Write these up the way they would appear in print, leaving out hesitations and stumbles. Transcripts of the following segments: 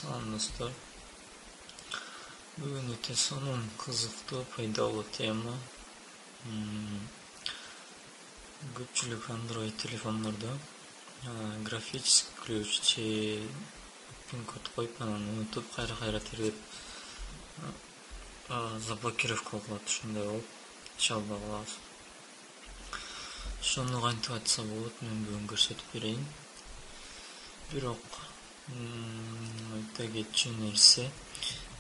Салам достор. Бүгүн өтө сонун кызыктуу пайдалуу тема. Көпчүлүк Android телефондордо графический ключ же пин-код коюп, анан унутуп кайра тердеп заблокировка кылат, ушундай болуп ача албай калабыз. Ошону кантип ачса болот, мен бүгүн көрсөтүп берейин. Бирок айта кетчү нерсе,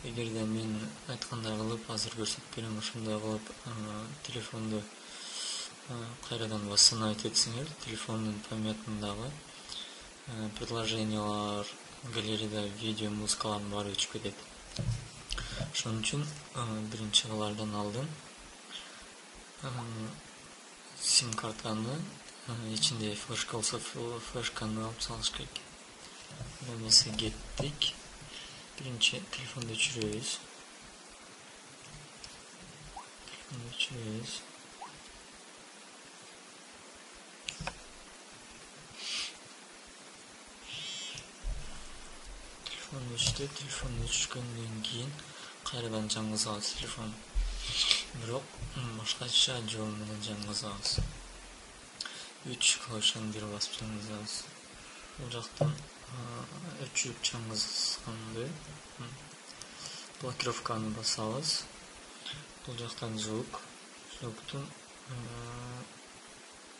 эгерде мен айткандай кылып азыр көрсөтүп берем, ошондой кылып телефонду кайрадан восстановить этсеңер, телефондун памятындагы приложениялар, галереяда видео, музыкалардын баары өчүп кетет. Ошон үчүн биринчи кылаардан алдын сим картаны ичинде флешка болсо флешканы алып салыш керек. Эмесе кеттик. Биринчи телефонду өчүрөбүз. Телефон өчүргөндөн кийин кайрадан жаңгызабыз телефон. Бирок башкача жол менен жаңгызабыз. 3 клавишаны басып жаңгызабыз. Бул жактан өчүрүп жаңгызганды блокировканы басабыз. Бул жактан звуктун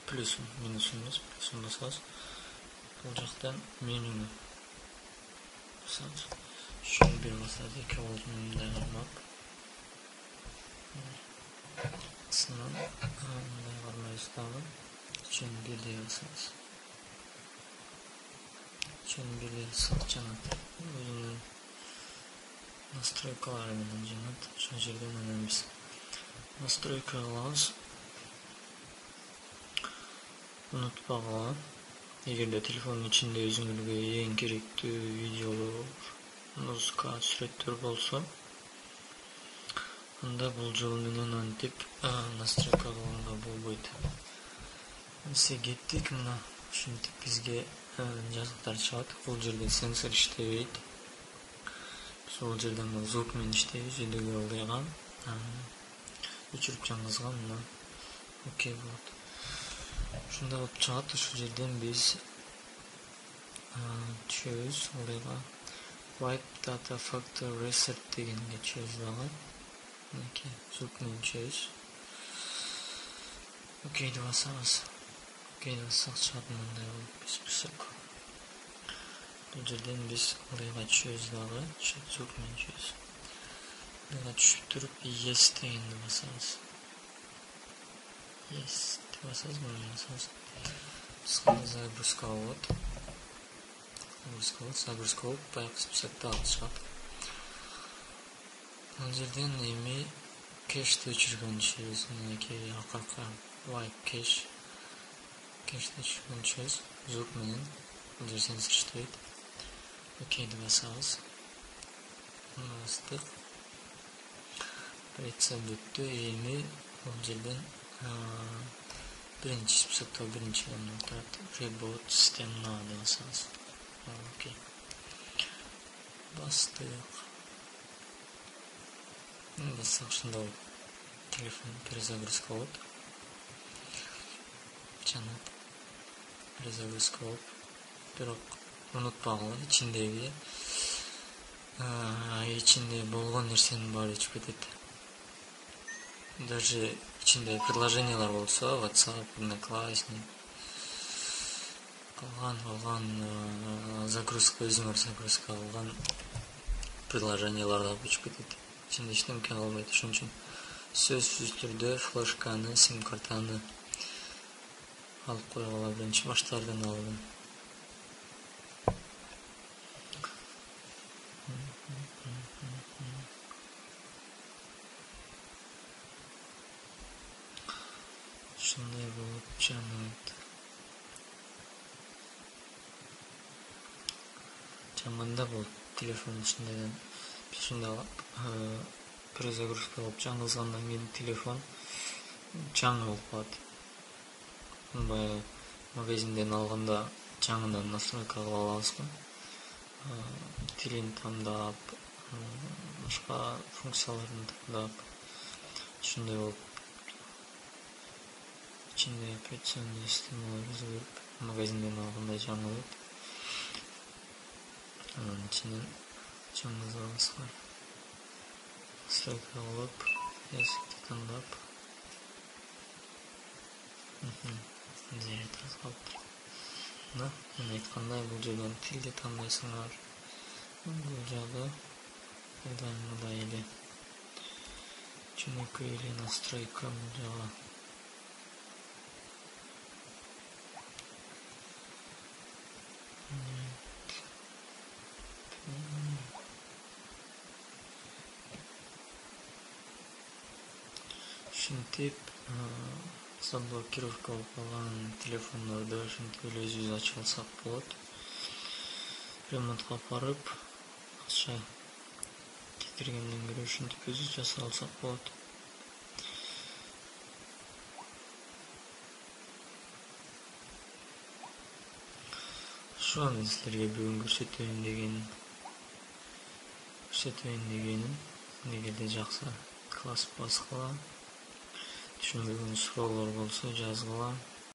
плюсун, минусун басабыз. Бул жактан менюну басабыз. Ушуну бир басабыз, эки болду мындай кармап. Сынан мындай кармайбыз дагы. Үчүн бирдей басабыз. Жанат. Өзүнүн настройкалары менен жанат. Ошол жерден анан биз настройка кылабыз. Унутпагыла, эгерде телефондун ичинде өзүңөргө эң керектүү видеолор, музыка, сүрөттөр болсо, анда бул жол менен антип настройка кылганга болбойт. Эмесе кеттик, мына ушинтип бизге жазыктар чыгат. Бул жерде сенсор иштебейт. Биз бул жерден звук менен иштейбиз, видеого ылдыйган, өчүрүп жаңгызган, мына окей болот. Ушундай болуп чыгат. Ушул жерден биз түшөбүз ылдыйга. Wipe data factor reset дегенге түшөбүз дагы. Мынакей звук менен түшөбүз. Окейди басабыз. Окейди бассак чыгат, мындай болуп биз писок. Бул жерден биз ылдыйга түшөбүз дагы, звук менен түшөбүз. Ылдыйга түшүп туруп yes дегенди басабыз. Yes деп басабыз, мына басабыз. Бизге загрузка болот. Загрузка болуп, баягы списокто алып чыгат. Бул жерден эми кэшти өчүргөн түшөбүз. Мынакей акыркы wipe кэш. Кэшти өчүргөн түшөбүз. Звук менен. Бул жер сенсор иштебейт. Окейди басабыз. Бастык. Операция бүттү. Эми бул жерден биринчи списокто биринчи турат. Reboot system now деп басабыз. Окей. Бастык. Бассак ушундай телефон перезагрузка болот. Жанат. Перезагрузка болуп, бирок унутпагыла, ичинде болгон нерсенин баары өчүп кетет. Даже ичинде приложениялар болсо, WhatsApp, Одноклассник, калган загрузка, өзүңөр загрузка кылган приложениялар да өчүп кетет. Ичинде эчтеке калбайт. Ошон үчүн сөзсүз түрдө флешканы, сим картаны алып койгула, биринчи баштаардан алдын. Ушундай болуп жанат. Жаманда бул телефон ушундай перезагрузка болуп жаңгызгандан кийин телефон жаңы болуп калат. Баягы магазинден алганда жаңыдан настройка кыла алабызбы? тилин тандап, башка функцияларын тандап, ушундай болуп ичинде операционный системалар өзгөрүп, магазинден алгандай жаңылып, анын ичинен жаңы завоз бар. Настройка кылып, языкты тандап, заряд калып. Мен айткандай, бул жерден тилди тандайсыңар. Бул жагы айдаңыдай эле жөнөкөй эле настройка бул жагы. Ушинтип заблокировка болуп калган телефондорду ушинтип эле өзүбүз ачып алсак болот. Ремонтка алып барып, акча кетиргенден көрө ушинтип өзүбүз жасап алсак болот. Ушуга мен силерге бүгүн көрсөтөйүн дегеним. Эгерде жакса класс баскыла, түшүнбөгөн суроолор болсо жазгыла.